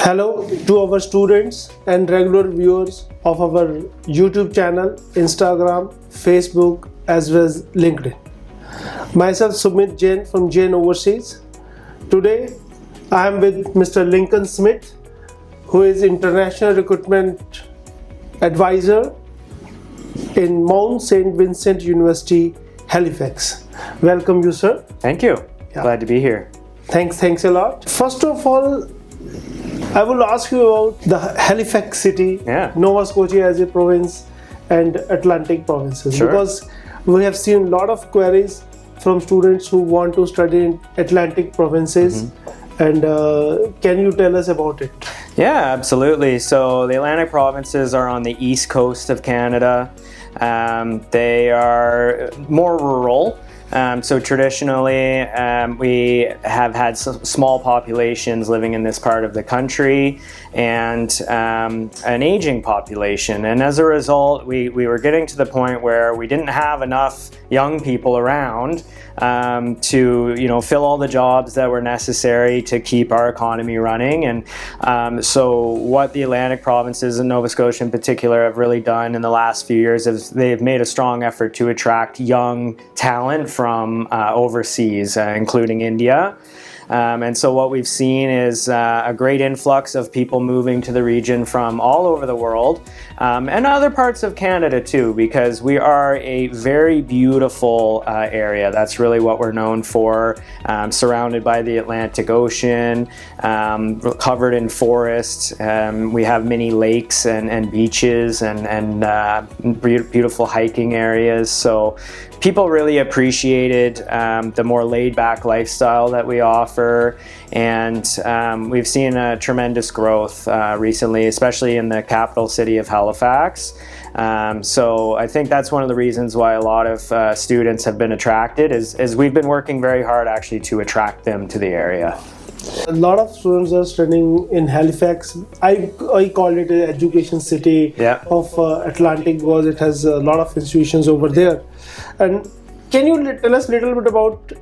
Hello to our students and regular viewers of our YouTube channel, Instagram, Facebook as well as LinkedIn. Myself Sumit Jain from Jain Overseas. Today I am with Mr. Lincoln Smith, who is International Recruitment Advisor in Mount St. Vincent University, Halifax. Welcome you, sir. Thank you. Yeah. Glad to be here. Thanks a lot. First of all, I will ask you about the Halifax city, Nova Scotia as a province, and Atlantic provinces. Sure. Because we have seen a lot of queries from students who want to study in Atlantic provinces. And can you tell us about it? Yeah, absolutely. So the Atlantic provinces are on the east coast of Canada. They are more rural. So traditionally, we have had small populations living in this part of the country and an aging population. And as a result, we were getting to the point where we didn't have enough young people around to fill all the jobs that were necessary to keep our economy running. And so what the Atlantic provinces and Nova Scotia in particular have really done in the last few years is they've made a strong effort to attract young talent from overseas, including India. And so what we've seen is a great influx of people moving to the region from all over the world and other parts of Canada too, because we are a very beautiful area. That's really what we're known for, surrounded by the Atlantic Ocean, covered in forests. We have many lakes and beaches and beautiful hiking areas. So people really appreciated the more laid-back lifestyle that we offer, and we've seen a tremendous growth recently, especially in the capital city of Halifax. So I think that's one of the reasons why a lot of students have been attracted, is we've been working very hard actually to attract them to the area. A lot of students are studying in Halifax. I call it an education city of Atlantic because it has a lot of institutions over there. And can you tell us a little bit about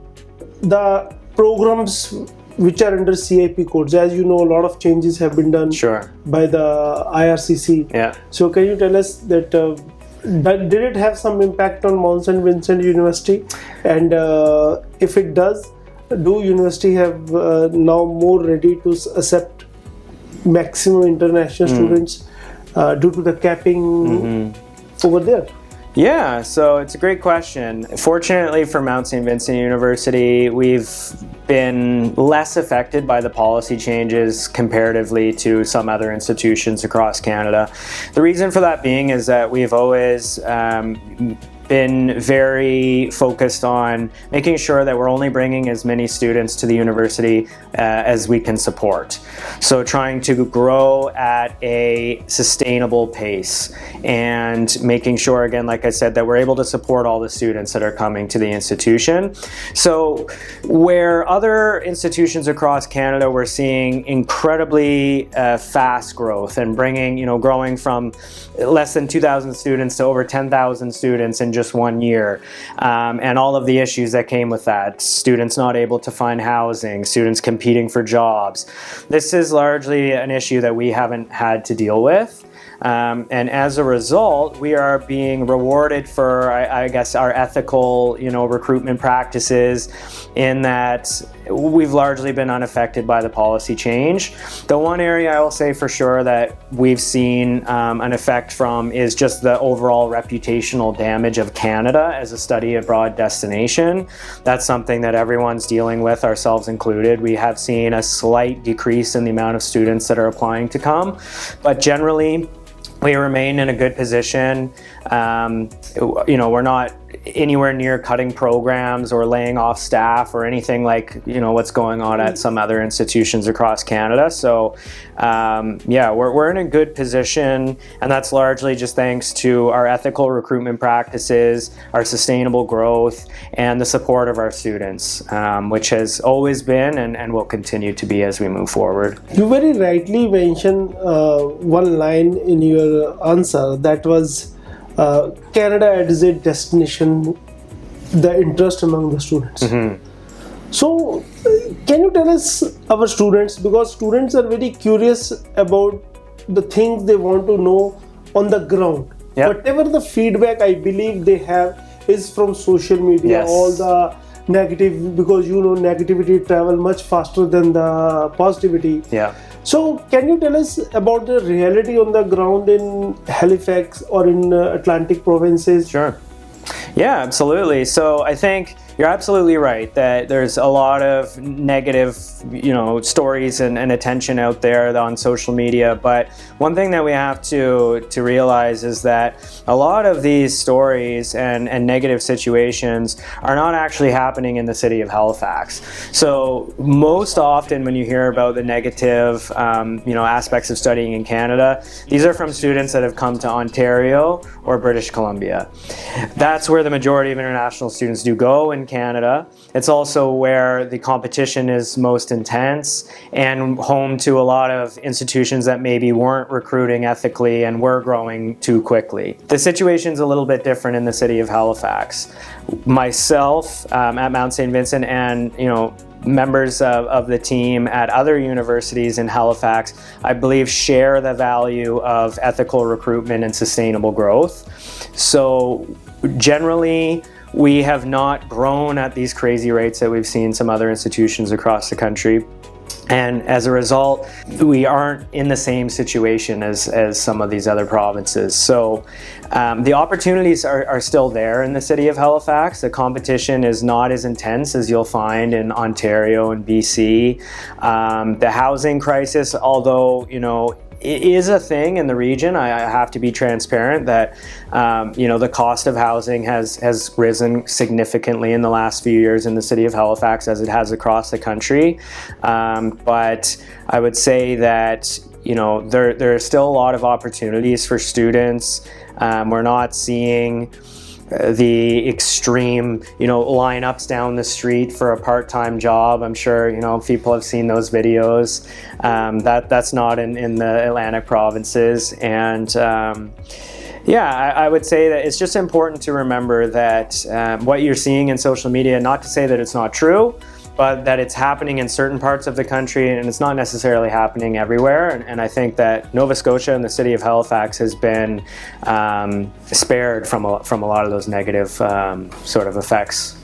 the programs which are under CIP codes? As you know, a lot of changes have been done by the IRCC. So can you tell us that did it have some impact on Mount St. Vincent University? And if it does, do university have now more ready to accept maximum international students due to the capping over there? Yeah, so it's a great question. Fortunately for Mount St. Vincent University, we've been less affected by the policy changes comparatively to some other institutions across Canada. The reason for that being is that we've always been very focused on making sure that we're only bringing as many students to the university as we can support. So trying to grow at a sustainable pace and making sure, again, like I said, that we're able to support all the students that are coming to the institution. So where other institutions across Canada were seeing incredibly fast growth and growing from less than 2,000 students to over 10,000 students in just 1 year, and all of the issues that came with that, students not able to find housing, students competing for jobs. This is largely an issue that we haven't had to deal with. And as a result, we are being rewarded for, I guess, our ethical, recruitment practices, in that we've largely been unaffected by the policy change. The one area I will say for sure that we've seen an effect from is just the overall reputational damage of Canada as a study abroad destination. That's something that everyone's dealing with, ourselves included. We have seen a slight decrease in the amount of students that are applying to come, but generally, we remain in a good position. We're not anywhere near cutting programs or laying off staff or anything like what's going on at some other institutions across Canada. So we're in a good position, and that's largely just thanks to our ethical recruitment practices, our sustainable growth, and the support of our students, which has always been and will continue to be as we move forward. You very rightly mentioned one line in your answer, that was Canada as a destination, the interest among the students. So, can you tell us our students, because students are very curious about the things they want to know on the ground. Yep. Whatever the feedback I believe they have is from social media, Yes. all the negative, because negativity travel much faster than the positivity. Yeah. So, can you tell us about the reality on the ground in Halifax or in Atlantic provinces? Sure. Yeah, absolutely. So I think you're absolutely right that there's a lot of negative, stories and attention out there on social media. But one thing that we have to realize is that a lot of these stories and negative situations are not actually happening in the city of Halifax. So most often when you hear about the negative, aspects of studying in Canada, these are from students that have come to Ontario or British Columbia. That's where the majority of international students do go in Canada. It's also where the competition is most intense and home to a lot of institutions that maybe weren't recruiting ethically and were growing too quickly. The situation's a little bit different in the city of Halifax. Myself at Mount St. Vincent and members of the team at other universities in Halifax, I believe, share the value of ethical recruitment and sustainable growth. So generally, we have not grown at these crazy rates that we've seen some other institutions across the country. And as a result, we aren't in the same situation as some of these other provinces. So the opportunities are still there in the city of Halifax. The competition is not as intense as you'll find in Ontario and BC. The housing crisis, although, it is a thing in the region. I have to be transparent that the cost of housing has risen significantly in the last few years in the city of Halifax, as it has across the country. But I would say that there are still a lot of opportunities for students. We're not seeing the extreme, lineups down the street for a part-time job. I'm sure, people have seen those videos. That's not in the Atlantic provinces. And I would say that it's just important to remember that what you're seeing in social media, not to say that it's not true, but that it's happening in certain parts of the country and it's not necessarily happening everywhere. And I think that Nova Scotia and the city of Halifax has been spared from a lot of those negative sort of effects.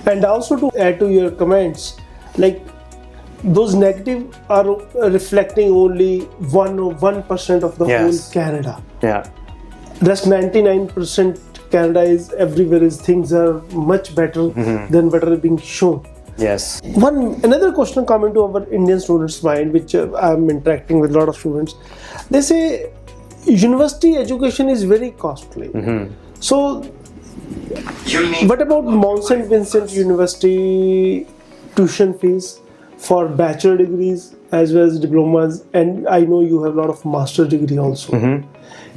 And also to add to your comments, like those negative are reflecting only 1% of the whole Canada. Yeah. Rest 99% Canada is everywhere. Things are much better than what are being shown. Yes. Another question coming to our Indian students' mind, which I'm interacting with a lot of students, they say university education is very costly. So, what about Mount St. Vincent University tuition fees for bachelor degrees as well as diplomas? And I know you have a lot of master's degree also.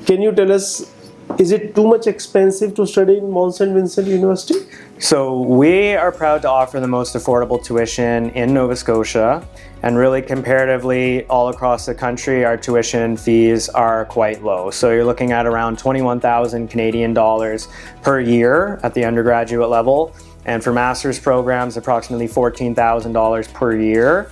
Can you tell us, is it too much expensive to study in Mount St. Vincent University? So we are proud to offer the most affordable tuition in Nova Scotia, and really comparatively all across the country our tuition fees are quite low. So you're looking at around 21,000 Canadian dollars per year at the undergraduate level, and for master's programs approximately $14,000 per year.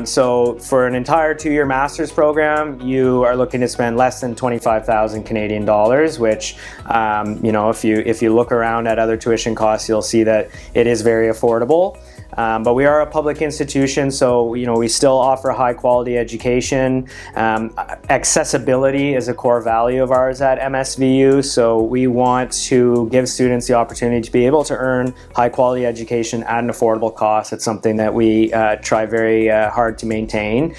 So for an entire 2-year master's program, you are looking to spend less than 25,000 Canadian dollars, which, if you look around at other tuition costs, you'll see that it is very affordable. But we are a public institution, so we still offer high quality education. Accessibility is a core value of ours at MSVU, so we want to give students the opportunity to be able to earn high quality education at an affordable cost. It's something that we try very hard to maintain.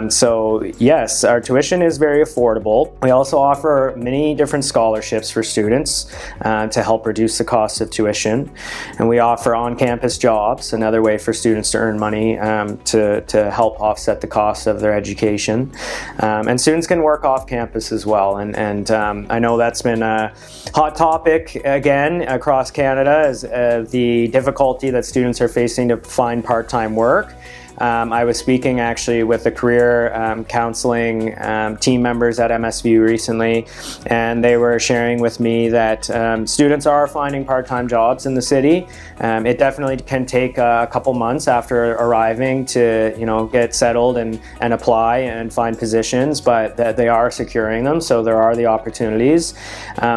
So yes, our tuition is very affordable. We also offer many different scholarships for students to help reduce the cost of tuition, and we offer on-campus jobs, another way for students to earn money to help offset the cost of their education. And students can work off campus as well. And I know that's been a hot topic again across Canada, as the difficulty that students are facing to find part-time work. I was speaking actually with the career counseling team members at MSVU recently, and they were sharing with me that students are finding part-time jobs in the city. It definitely can take a couple months after arriving to, get settled and apply and find positions, but that they are securing them, so there are the opportunities.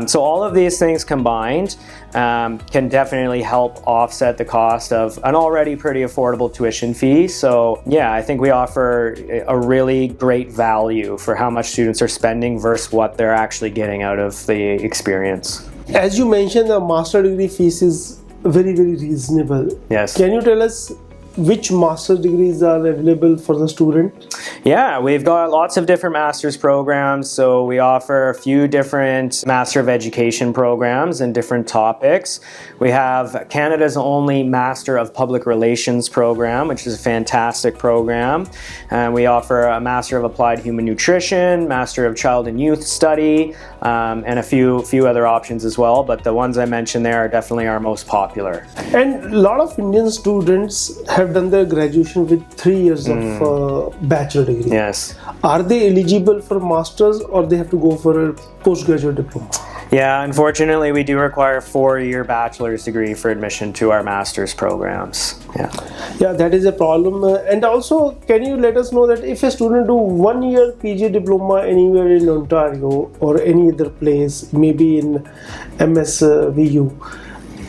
So all of these things combined can definitely help offset the cost of an already pretty affordable tuition fee. So yeah, I think we offer a really great value for how much students are spending versus what they're actually getting out of the experience. As you mentioned, the master degree fees is very, very reasonable. Yes. Can you tell us which master's degrees are available for the student? Yeah, we've got lots of different master's programs. So we offer a few different Master of Education programs in different topics. We have Canada's only Master of Public Relations program, which is a fantastic program. And we offer a Master of Applied Human Nutrition, Master of Child and Youth Study, and a few other options as well. But the ones I mentioned there are definitely our most popular. And a lot of Indian students have done their graduation with 3 years of bachelor degree. Yes. Are they eligible for masters, or they have to go for a postgraduate diploma? Yeah, unfortunately, we do require a 4-year bachelor's degree for admission to our master's programs. Yeah, that is a problem. And also, can you let us know that if a student do 1-year PG diploma anywhere in Ontario or any other place, maybe in MSVU,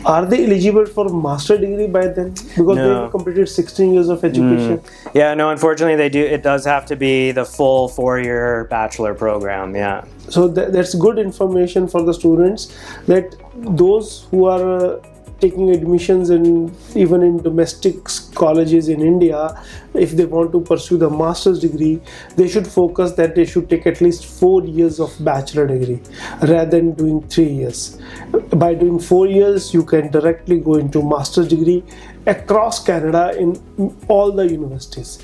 are they eligible for master degree by then? Because they have completed 16 years of education. Yeah, no, unfortunately they do. It does have to be the full 4-year bachelor program, yeah. So that's good information for the students, that those who are taking admissions even in domestic colleges in India, if they want to pursue the master's degree, they should focus that they should take at least 4 years of bachelor degree rather than doing 3 years. By doing 4 years, you can directly go into master's degree across Canada in all the universities.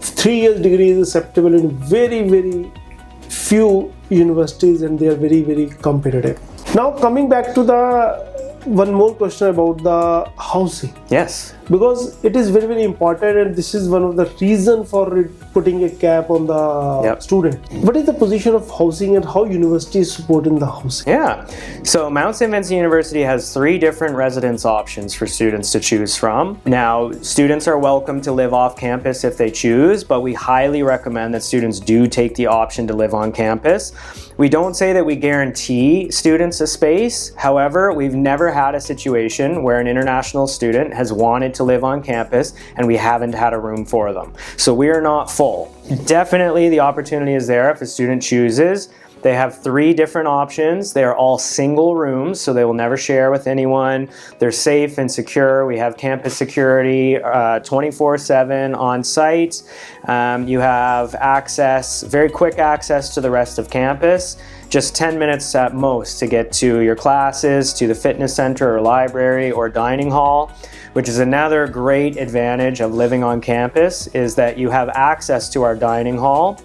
3 years degree is acceptable in very, very few universities, and they are very, very competitive. Now coming back to one more question about the housing. Yes. Because it is very, very important, and this is one of the reasons for putting a cap on the student. What is the position of housing and how universities support in the housing? Yeah. So Mount St. Vincent University has 3 different residence options for students to choose from. Now, students are welcome to live off campus if they choose, but we highly recommend that students do take the option to live on campus. We don't say that we guarantee students a space. However, we've never had a situation where an international student has wanted to live on campus and we haven't had a room for them. So we are not full. Definitely the opportunity is there if a student chooses. They have 3 different options. They are all single rooms, so they will never share with anyone. They're safe and secure. We have campus security 24/7 on site. You have access, very quick access to the rest of campus. Just 10 minutes at most to get to your classes, to the fitness center or library or dining hall, which is another great advantage of living on campus, is that you have access to our dining hall,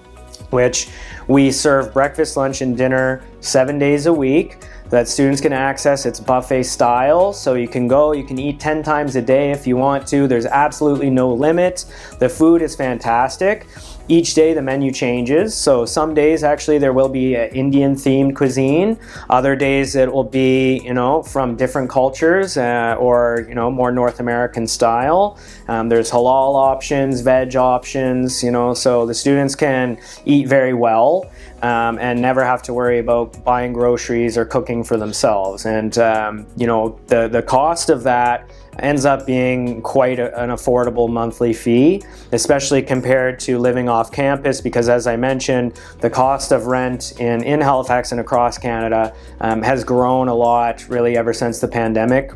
which we serve breakfast, lunch, and dinner 7 days a week that students can access. It's buffet style, so you can go, you can eat 10 times a day if you want to. There's absolutely no limit. The food is fantastic. Each day the menu changes, so some days actually there will be an Indian themed cuisine. Other days it will be, from different cultures or, more North American style. There's halal options, veg options, so the students can eat very well and never have to worry about buying groceries or cooking for themselves. And, the cost of that ends up being quite an affordable monthly fee, especially compared to living off campus, because as I mentioned, the cost of rent in Halifax and across Canada has grown a lot really ever since the pandemic.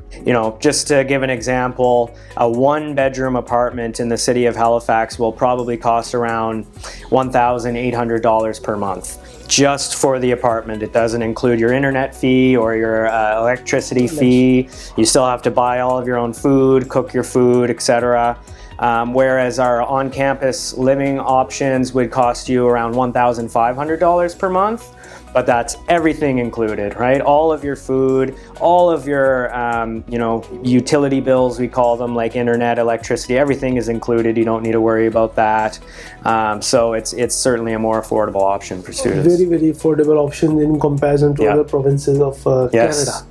Just to give an example, a 1-bedroom apartment in the city of Halifax will probably cost around $1,800 per month. Just for the apartment. It doesn't include your internet fee or your electricity fee. You still have to buy all of your own food, cook your food, etc. whereas our on-campus living options would cost you around $1,500 per month. But that's everything included, right? All of your food, all of your, utility bills, we call them, like internet, electricity, everything is included. You don't need to worry about that. So it's certainly a more affordable option for students. Very, very affordable option in comparison to other provinces of Canada.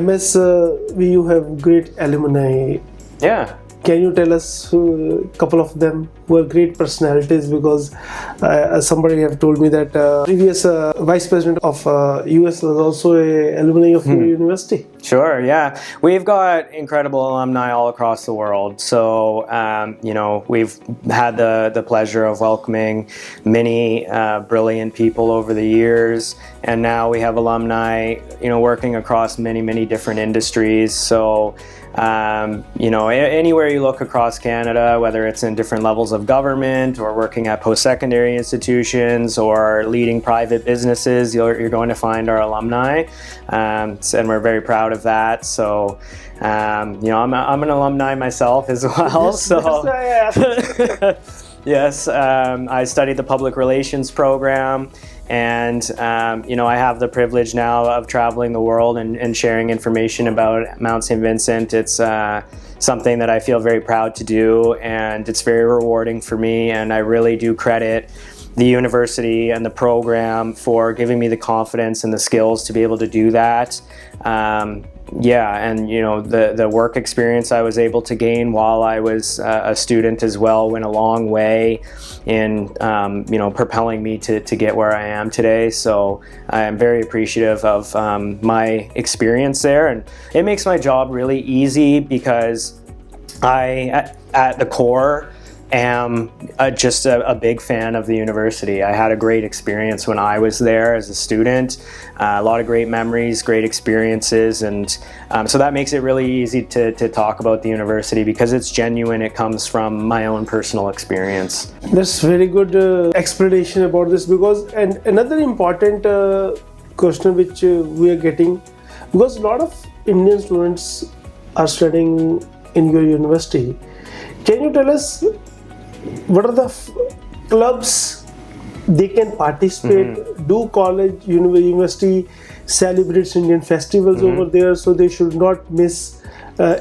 MSVU have great alumni. Yeah. Can you tell us a couple of them who are great personalities? Because somebody have told me that previous vice president of US was also a alumni of your university. Sure, yeah. We've got incredible alumni all across the world. So, we've had the pleasure of welcoming many brilliant people over the years. And now we have alumni, working across many, many different industries. So, anywhere you look across Canada, whether it's in different levels of government or working at post-secondary institutions or leading private businesses, you're going to find our alumni, and we're very proud of that. So, I'm an alumni myself as well. Yes, I studied the public relations program. And, I have the privilege now of traveling the world and sharing information about Mount St. Vincent. It's something that I feel very proud to do, and it's very rewarding for me. And I really do credit the university and the program for giving me the confidence and the skills to be able to do that. The work experience I was able to gain while I was a student as well went a long way in propelling me to get where I am today. So I am very appreciative of my experience there, and it makes my job really easy because I, at the core, am just a big fan of the university. I had a great experience when I was there as a student, a lot of great memories, great experiences, and so that makes it really easy to talk about the university because it's genuine. It comes from my own personal experience. That's very good explanation about this, and another important question which we are getting, because a lot of Indian students are studying in your university. Can you tell us what are the clubs they can participate? Do college, university celebrates Indian festivals over there, so they should not miss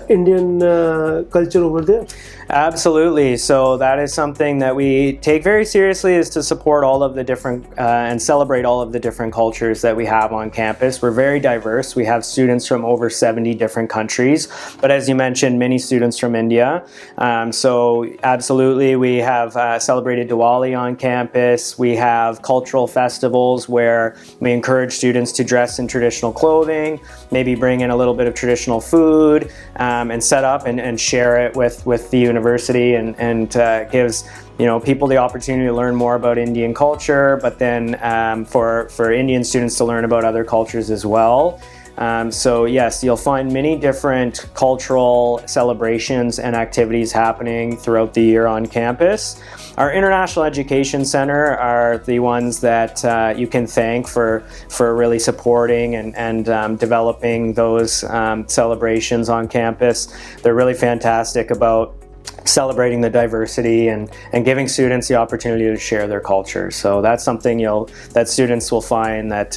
Indian culture over there? Absolutely. So that is something that we take very seriously, is to support all of the different and celebrate all of the different cultures that we have on campus. We're very diverse. We have students from over 70 different countries, but as you mentioned, many students from India. So absolutely, we have celebrated Diwali on campus. We have cultural festivals where we encourage students to dress in traditional clothing, maybe bring in a little bit of traditional food, and set up and share it with the university, and gives people the opportunity to learn more about Indian culture, but then for Indian students to learn about other cultures as well. So yes, you'll find many different cultural celebrations and activities happening throughout the year on campus. Our International Education Center are the ones that you can thank for really supporting and developing those celebrations on campus. They're really fantastic about celebrating the diversity and giving students the opportunity to share their culture. So that's something that students will find that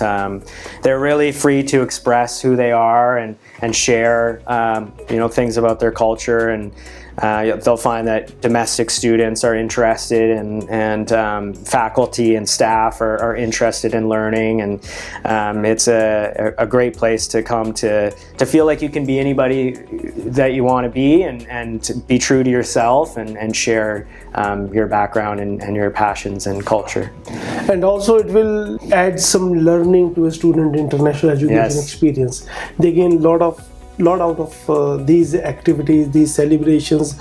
they're really free to express who they are and share things about their culture, and they'll find that domestic students are interested and faculty and staff are interested in learning, and it's a great place to come to feel like you can be anybody that you want to be and be true to yourself and share your background and your passions and culture. And also it will add some learning to a student international education experience. They gain a lot out of these activities, these celebrations,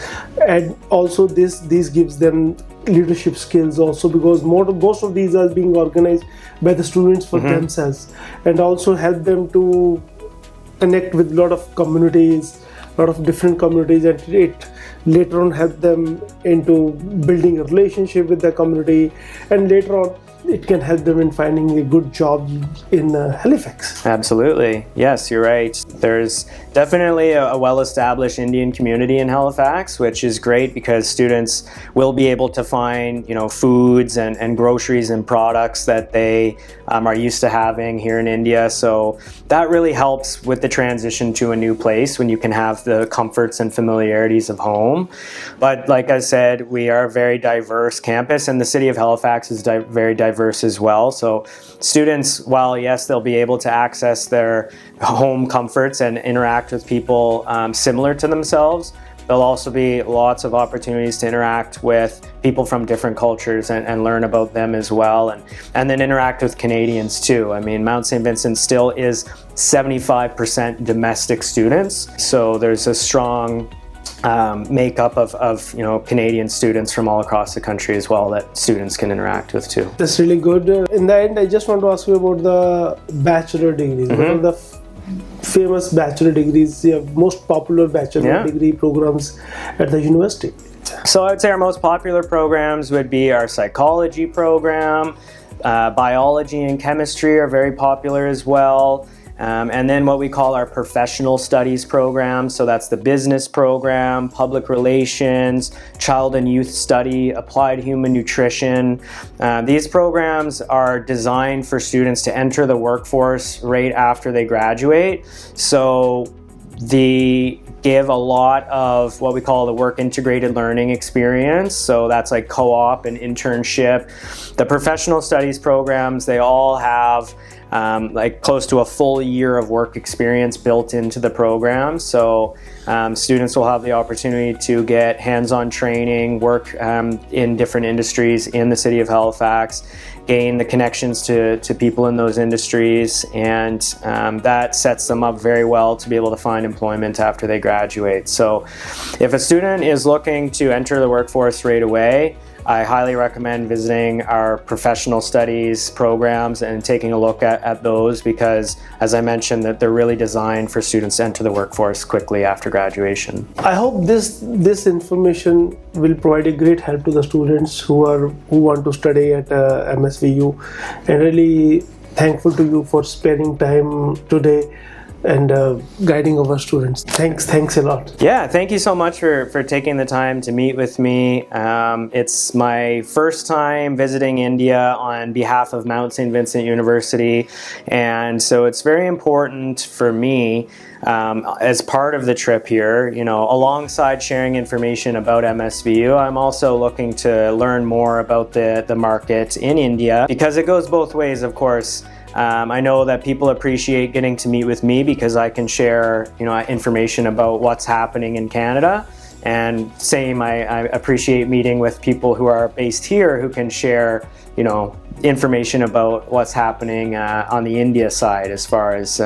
and also this gives them leadership skills also, because most of these are being organized by the students for themselves, and also help them to connect with a lot of communities, a lot of different communities, and it later on help them into building a relationship with the community, and later on it can help them in finding a good job in Halifax. Absolutely. Yes, you're right. There's definitely a well-established Indian community in Halifax, which is great because students will be able to find, foods and groceries and products that they are used to having here in India. So that really helps with the transition to a new place when you can have the comforts and familiarities of home. But like I said, we are a very diverse campus, and the city of Halifax is very diverse as well. So students, while yes, they'll be able to access their home comforts and interact with people similar to themselves, there'll also be lots of opportunities to interact with people from different cultures and learn about them as well, and then interact with Canadians too. I mean, Mount St. Vincent still is 75% domestic students, so there's a strong makeup of Canadian students from all across the country as well that students can interact with too. That's really good. In the end, I just want to ask you about the bachelor degrees. What are the famous bachelor degrees, the most popular bachelor degree programs at the university? So I'd say our most popular programs would be our psychology program, biology and chemistry are very popular as well. And then what we call our professional studies program. So that's the business program, public relations, child and youth study, applied human nutrition. These programs are designed for students to enter the workforce right after they graduate. So they give a lot of what we call the work integrated learning experience. So that's like co-op and internship. The professional studies programs, they all have like close to a full year of work experience built into the program. So students will have the opportunity to get hands-on training, work in different industries in the city of Halifax, gain the connections to people in those industries, and that sets them up very well to be able to find employment after they graduate. So if a student is looking to enter the workforce right away, I highly recommend visiting our professional studies programs and taking a look at those, because as I mentioned, that they're really designed for students to enter the workforce quickly after graduation. I hope this information will provide a great help to the students who want to study at MSVU, and really thankful to you for spending time today and guiding our students. Thanks a lot. Yeah, thank you so much for taking the time to meet with me. It's my first time visiting India on behalf of Mount St. Vincent University, and so it's very important for me as part of the trip here, alongside sharing information about MSVU, I'm also looking to learn more about the market in India, because it goes both ways, of course. I know that people appreciate getting to meet with me because I can share, information about what's happening in Canada. And same, I appreciate meeting with people who are based here who can share, information about what's happening on the India side as far as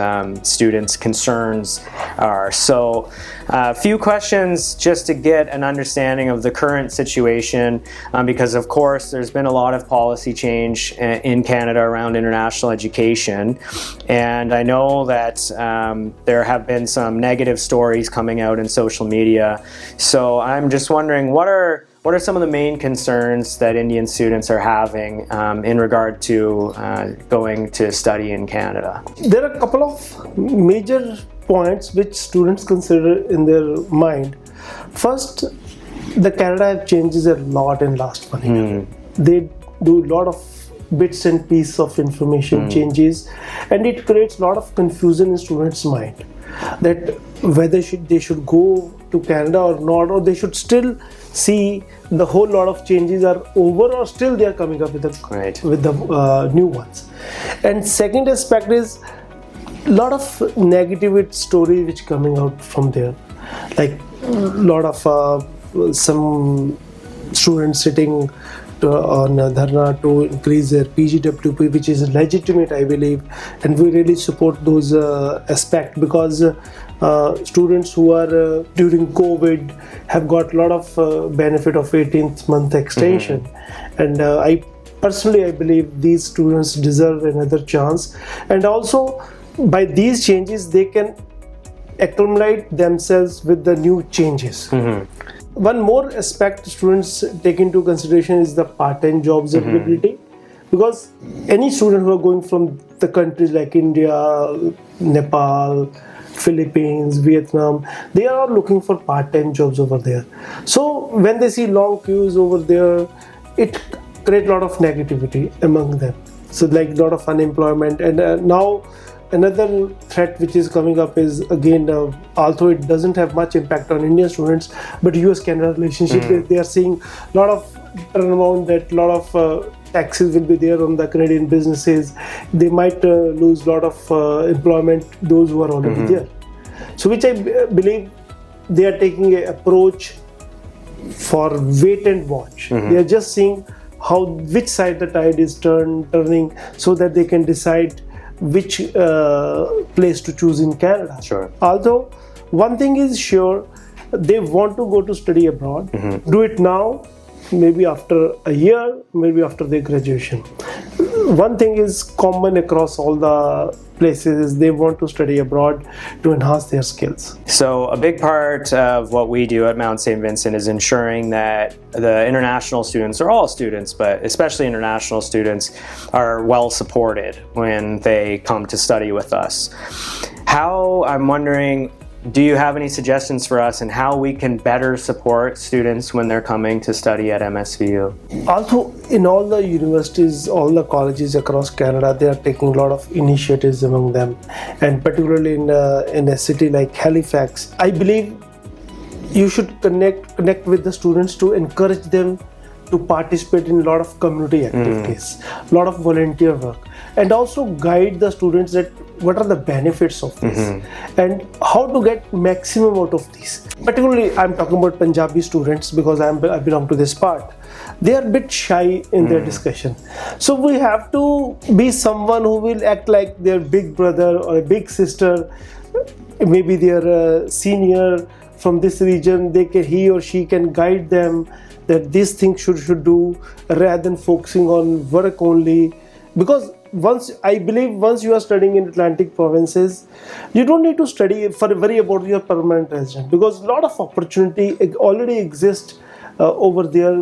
students' concerns are. So a few questions just to get an understanding of the current situation, because of course there's been a lot of policy change in Canada around international education, and I know that there have been some negative stories coming out in social media. So I'm just wondering, what are some of the main concerns that Indian students are having in regard to going to study in Canada? There are a couple of major points which students consider in their mind. First, the Canada changes a lot in last 1 year. They do a lot of bits and pieces of information changes, and it creates a lot of confusion in students' mind that whether they should go to Canada or not, or they should still see the whole lot of changes are over, or still they are coming up with the new ones. And second aspect is a lot of negative stories which coming out from there, like a lot of some students sitting on dharna to increase their PGWP, which is legitimate, I believe, and we really support those aspects, because students who are during COVID have got a lot of benefit of 18th month extension, and I believe these students deserve another chance, and also by these changes they can acclimate themselves with the new changes. One more aspect students take into consideration is the part-time jobs availability, because any student who are going from the countries like India, Nepal, Philippines, Vietnam, they are all looking for part-time jobs over there. So when they see long queues over there, it creates a lot of negativity among them. So like a lot of unemployment. And now another threat which is coming up is again, although it doesn't have much impact on Indian students, but US-Canada relationship, they are seeing a lot of turnaround, that a lot of taxes will be there on the Canadian businesses. They might lose a lot of employment, those who are already there. So which I believe they are taking an approach for wait and watch. They are just seeing which side the tide is turning, so that they can decide which place to choose in Canada. Sure. Although one thing is sure, they want to go to study abroad. Do it now, maybe after a year, maybe after their graduation. One thing is common across all the places is they want to study abroad to enhance their skills. So a big part of what we do at Mount St. Vincent is ensuring that the international students, or all students, but especially international students, are well supported when they come to study with us. I'm wondering, do you have any suggestions for us in how we can better support students when they're coming to study at MSVU? Also, in all the universities, all the colleges across Canada, they are taking a lot of initiatives among them, and particularly in a city like Halifax, I believe you should connect with the students to encourage them to participate in a lot of community activities, a lot of volunteer work, and also guide the students that what are the benefits of this and how to get maximum out of these. Particularly, I'm talking about Punjabi students because I belong to this part. They are a bit shy in their discussion. So we have to be someone who will act like their big brother or a big sister, maybe their senior from this region. He or she can guide them that this thing should do, rather than focusing on work only. Because once you are studying in Atlantic provinces, you don't need to worry about your permanent residence, because a lot of opportunity already exists over there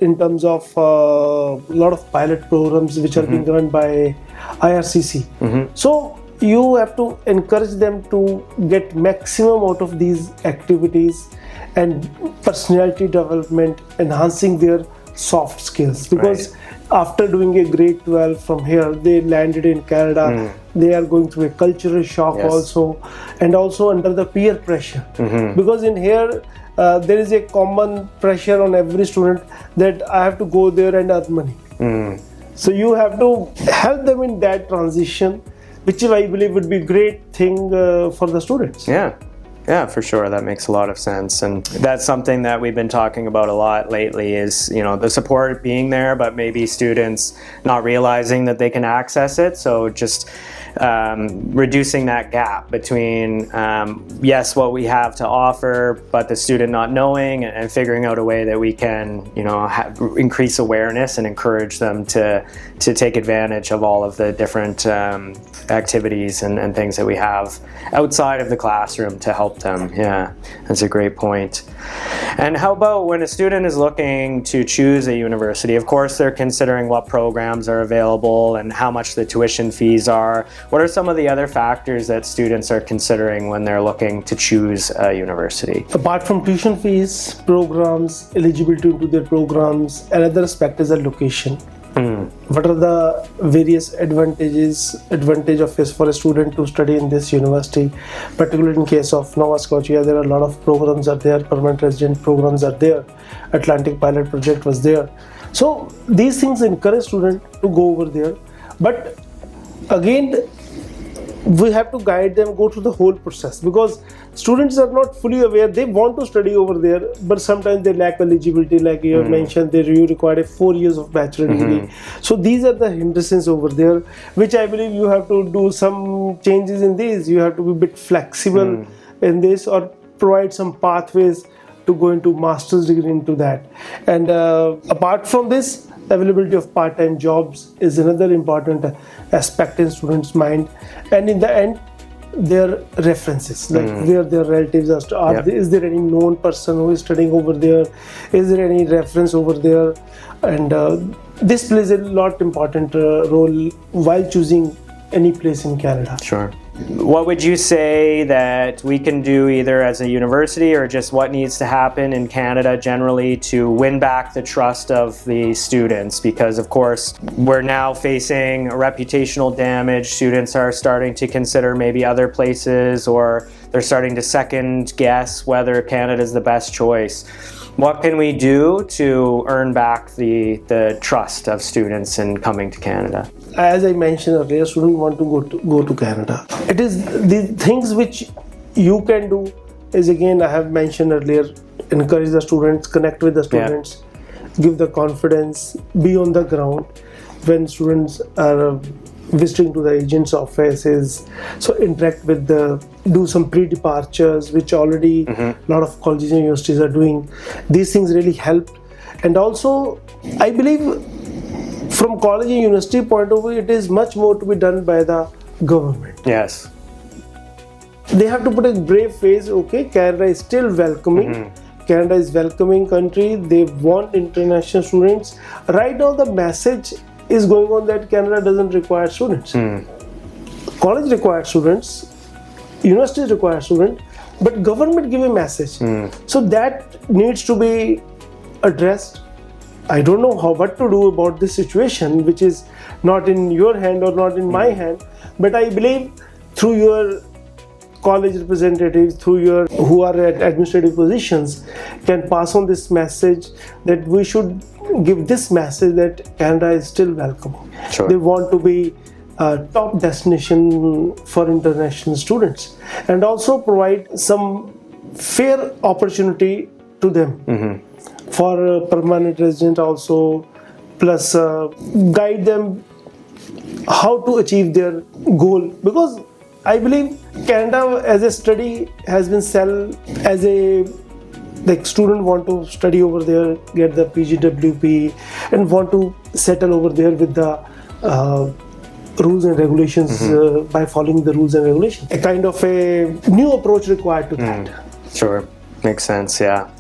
in terms of a lot of pilot programs which are being run by IRCC. So you have to encourage them to get maximum out of these activities and personality development, enhancing their soft skills, because after doing a grade 12 from here, they landed in Canada. They are going through a cultural shock also, and also under the peer pressure, because in here there is a common pressure on every student that I have to go there and earn money. So you have to help them in that transition, which I believe would be a great thing for the students. Yeah, for sure. That makes a lot of sense. And that's something that we've been talking about a lot lately is, the support being there, but maybe students not realizing that they can access it. So just reducing that gap between, yes, what we have to offer, but the student not knowing, and figuring out a way that we can, increase awareness and encourage them to take advantage of all of the different activities and things that we have outside of the classroom to help them. Yeah, that's a great point. And how about when a student is looking to choose a university? Of course, they're considering what programs are available and how much the tuition fees are. What are some of the other factors that students are considering when they're looking to choose a university? Apart from tuition fees, programs, eligibility to their programs, another aspect is the location. What are the various advantage for a student to study in this university? Particularly in case of Nova Scotia, there are a lot of programs are there, permanent resident programs are there, Atlantic pilot project was there. So these things encourage students to go over there. But again, we have to guide them, go through the whole process, because students are not fully aware. They want to study over there, but sometimes they lack eligibility, like you have mentioned, you require 4 years of bachelor degree. So these are the hindrances over there, which I believe you have to do some changes in these. You have to be a bit flexible in this, or provide some pathways to go into master's degree into that. And apart from this, availability of part-time jobs is another important aspect in students' mind. And in the end, their references, like where their relatives are. Is there any known person who is studying over there? Is there any reference over there? And this plays a lot important role while choosing any place in Canada. Sure. What would you say that we can do either as a university or just what needs to happen in Canada generally to win back the trust of the students? Because of course we're now facing reputational damage. Students are starting to consider maybe other places, or they're starting to second guess whether Canada is the best choice. What can we do to earn back the trust of students in coming to Canada? As I mentioned earlier, students want to go to Canada. It is the things which you can do is, again, I have mentioned earlier, encourage the students, connect with the students, give the confidence, be on the ground when students are visiting to the agent's offices, so interact with do some pre-departures, which already a lot of colleges and universities are doing. These things really help. And also, I believe from college and university point of view, it is much more to be done by the government. Yes. They have to put a brave face. Okay, Canada is still welcoming. Canada is welcoming country. They want international students. Right now, the message is going on that Canada doesn't require students. College requires students, universities require students, but government give a message. So that needs to be addressed. I don't know what to do about this situation, which is not in your hand or not in my hand, but I believe through your college representatives, through your who are at administrative positions, can pass on this message that we should give this message that Canada is still welcoming. Sure. They want to be a top destination for international students, and also provide some fair opportunity to them for permanent resident also, plus guide them how to achieve their goal. Because I believe Canada as a study has been sold as a, like, student want to study over there, get the PGWP, and want to settle over there with the rules and regulations by following the rules and regulations. A kind of a new approach required to that. Sure, makes sense. Yeah.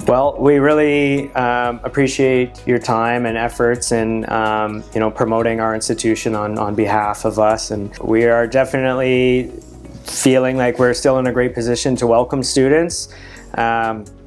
Well, we really appreciate your time and efforts in promoting our institution on behalf of us, and we are definitely feeling like we're still in a great position to welcome students.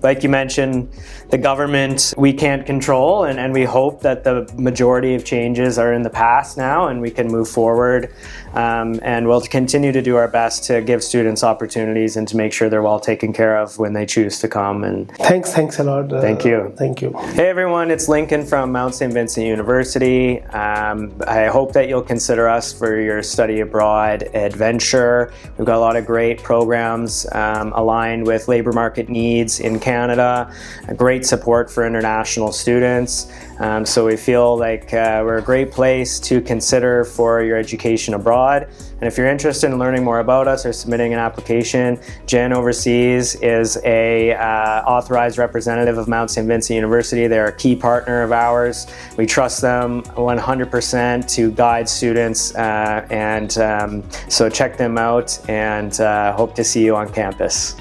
Like you mentioned, the government we can't control, and we hope that the majority of changes are in the past now and we can move forward, and we'll continue to do our best to give students opportunities and to make sure they're well taken care of when they choose to come. And Thanks a lot. Thank you. Thank you. Hey everyone, it's Lincoln from Mount St. Vincent University. I hope that you'll consider us for your study abroad adventure. We've got a lot of great programs aligned with labor market needs in Canada, great support for international students. So we feel like we're a great place to consider for your education abroad. And if you're interested in learning more about us or submitting an application, Jain Overseas is a authorized representative of Mount St. Vincent University. They're a key partner of ours. We trust them 100% to guide students, and so check them out, and hope to see you on campus.